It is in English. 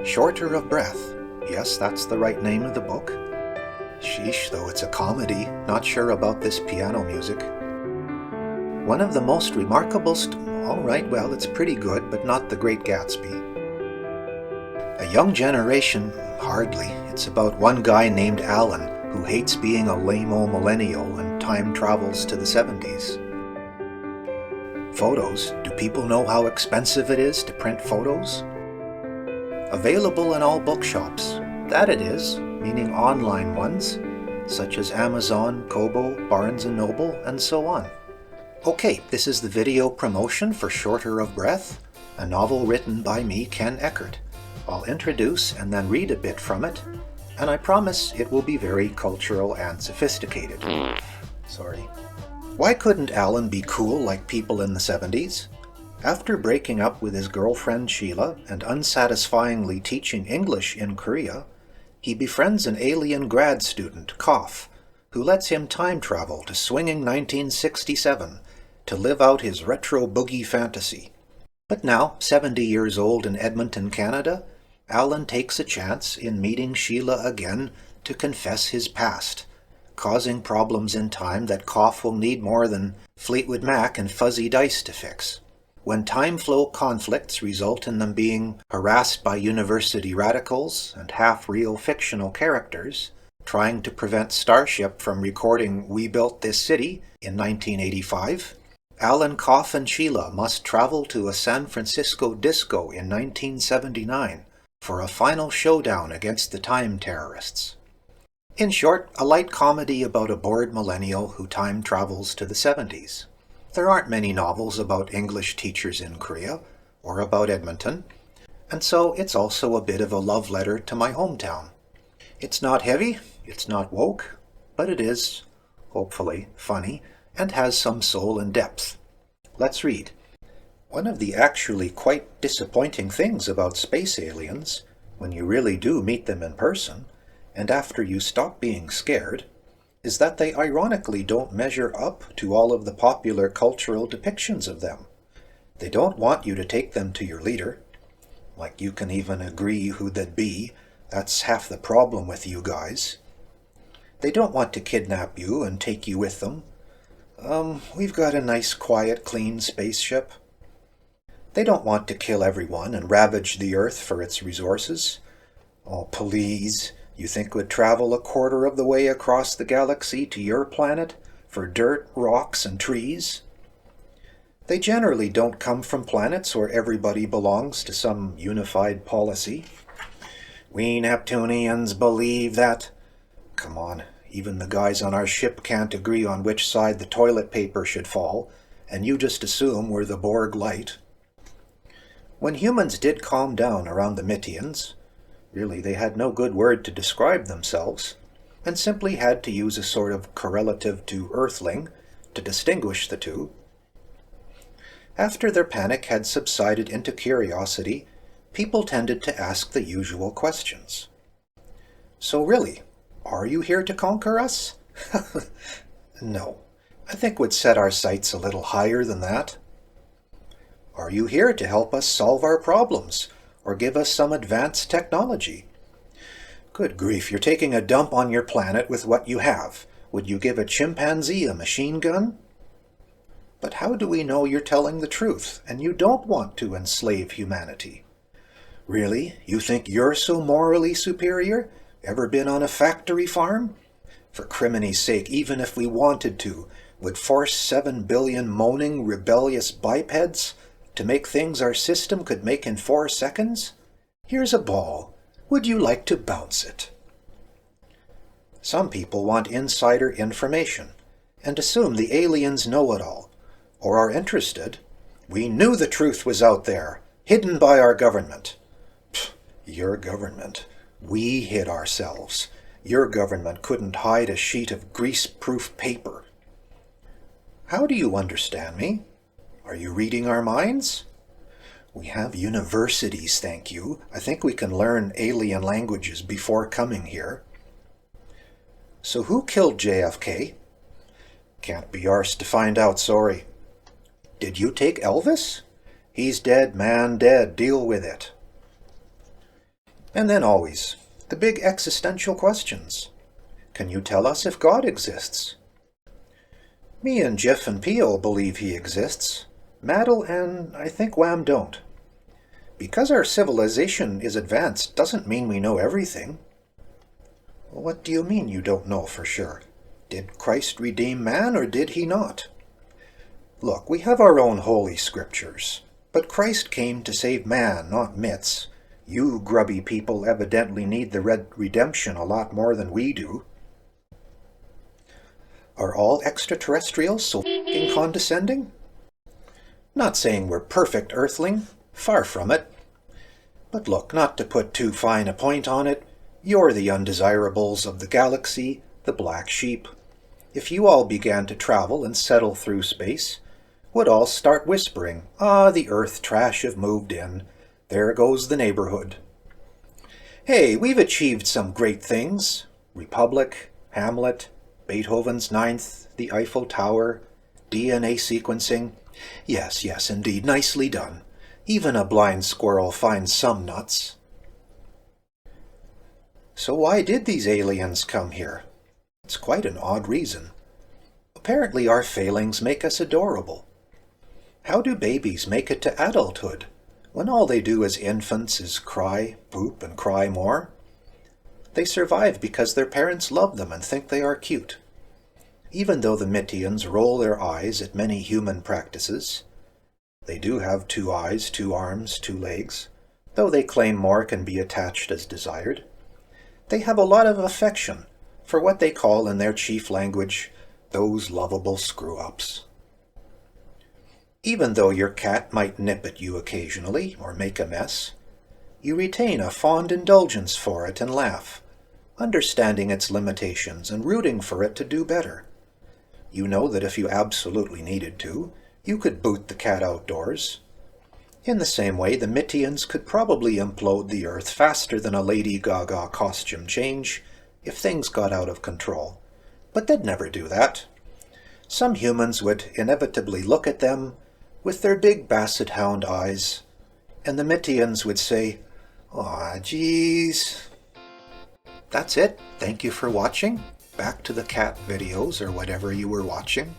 Shorter of Breath. Yes, that's the right name of the book. Sheesh, though it's a comedy, not sure about this piano music. One of the most remarkable alright, well, it's pretty good, but not The Great Gatsby. A Young Generation, hardly. It's about one guy named Alan who hates being a lame-o millennial and time travels to the 70s. Photos. Do people know how expensive it is to print photos? Available in all bookshops. That it is, meaning online ones, such as Amazon, Kobo, Barnes & Noble, and so on. Okay, this is the video promotion for Shorter of Breath, a novel written by me, Ken Eckert. I'll introduce and then read a bit from it, and I promise it will be very cultural and sophisticated. Sorry. Why couldn't Alan be cool like people in the 70s? After breaking up with his girlfriend Sheila and unsatisfyingly teaching English in Korea, he befriends an alien grad student, Koff, who lets him time travel to swinging 1967 to live out his retro boogie fantasy. But now, 70 years old in Edmonton, Canada, Alan takes a chance in meeting Sheila again to confess his past, causing problems in time that Koff will need more than Fleetwood Mac and fuzzy dice to fix. When time flow conflicts result in them being harassed by university radicals and half-real fictional characters, trying to prevent Starship from recording We Built This City in 1985, Alan, Koff, and Sheila must travel to a San Francisco disco in 1979 for a final showdown against the time terrorists. In short, a light comedy about a bored millennial who time travels to the 70s. There aren't many novels about English teachers in Korea, or about Edmonton, and so it's also a bit of a love letter to my hometown. It's not heavy, it's not woke, but it is, hopefully, funny, and has some soul and depth. Let's read. One of the actually quite disappointing things about space aliens, when you really do meet them in person, and after you stop being scared, is that they ironically don't measure up to all of the popular cultural depictions of them. They don't want you to take them to your leader. Like you can even agree who they'd be. That's half the problem with you guys. They don't want to kidnap you and take you with them. We've got a nice, quiet, clean spaceship. They don't want to kill everyone and ravage the Earth for its resources. Oh, please. You think we'd travel a quarter of the way across the galaxy to your planet for dirt, rocks, and trees? They generally don't come from planets where everybody belongs to some unified policy. We Neptunians believe that... Come on, even the guys on our ship can't agree on which side the toilet paper should fall, and you just assume we're the Borg light. When humans did calm down around the Mittians, really, they had no good word to describe themselves, and simply had to use a sort of correlative to Earthling to distinguish the two. After their panic had subsided into curiosity, people tended to ask the usual questions. So really, are you here to conquer us? No, I think we'd set our sights a little higher than that. Are you here to help us solve our problems? Or give us some advanced technology? Good grief, you're taking a dump on your planet with what you have. Would you give a chimpanzee a machine gun? But how do we know you're telling the truth, and you don't want to enslave humanity? Really? You think you're so morally superior? Ever been on a factory farm? For crimini's sake, even if we wanted to, would force 7 billion moaning, rebellious bipeds to make things our system could make in 4 seconds? Here's a ball. Would you like to bounce it? Some people want insider information and assume the aliens know it all, or are interested. We knew the truth was out there, hidden by our government. Pfft, your government. We hid ourselves. Your government couldn't hide a sheet of grease-proof paper. How do you understand me? Are you reading our minds? We have universities, thank you. I think we can learn alien languages before coming here. So who killed JFK? Can't be arsed to find out, sorry. Did you take Elvis? He's dead, man, dead. Deal with it. And then always, the big existential questions. Can you tell us if God exists? Me and Jiff and Peel believe he exists. Maddle and I think Wham don't. Because our civilization is advanced doesn't mean we know everything. What do you mean you don't know for sure? Did Christ redeem man or did he not? Look, we have our own holy scriptures, but Christ came to save man, not myths. You grubby people evidently need the redemption a lot more than we do. Are all extraterrestrials so f***ing condescending? Not saying we're perfect, Earthling. Far from it. But look, not to put too fine a point on it, you're the undesirables of the galaxy, the black sheep. If you all began to travel and settle through space, would all start whispering, "Ah, the Earth trash have moved in. There goes the neighborhood." Hey, we've achieved some great things. Republic, Hamlet, Beethoven's Ninth, the Eiffel Tower, DNA sequencing. Yes, yes, indeed, nicely done. Even a blind squirrel finds some nuts. So why did these aliens come here? It's quite an odd reason. Apparently our failings make us adorable. How do babies make it to adulthood, when all they do as infants is cry, poop, and cry more? They survive because their parents love them and think they are cute. Even though the Mittians roll their eyes at many human practices, they do have 2 eyes, 2 arms, 2 legs, though they claim more can be attached as desired. They have a lot of affection for what they call in their chief language, those lovable screw-ups. Even though your cat might nip at you occasionally or make a mess, you retain a fond indulgence for it and laugh, understanding its limitations and rooting for it to do better. You know that if you absolutely needed to, you could boot the cat outdoors. In the same way, the Mittians could probably implode the Earth faster than a Lady Gaga costume change if things got out of control. But they'd never do that. Some humans would inevitably look at them with their big basset hound eyes, and the Mittians would say, "Aw, geez." That's it. Thank you for watching. Back to the cat videos or whatever you were watching.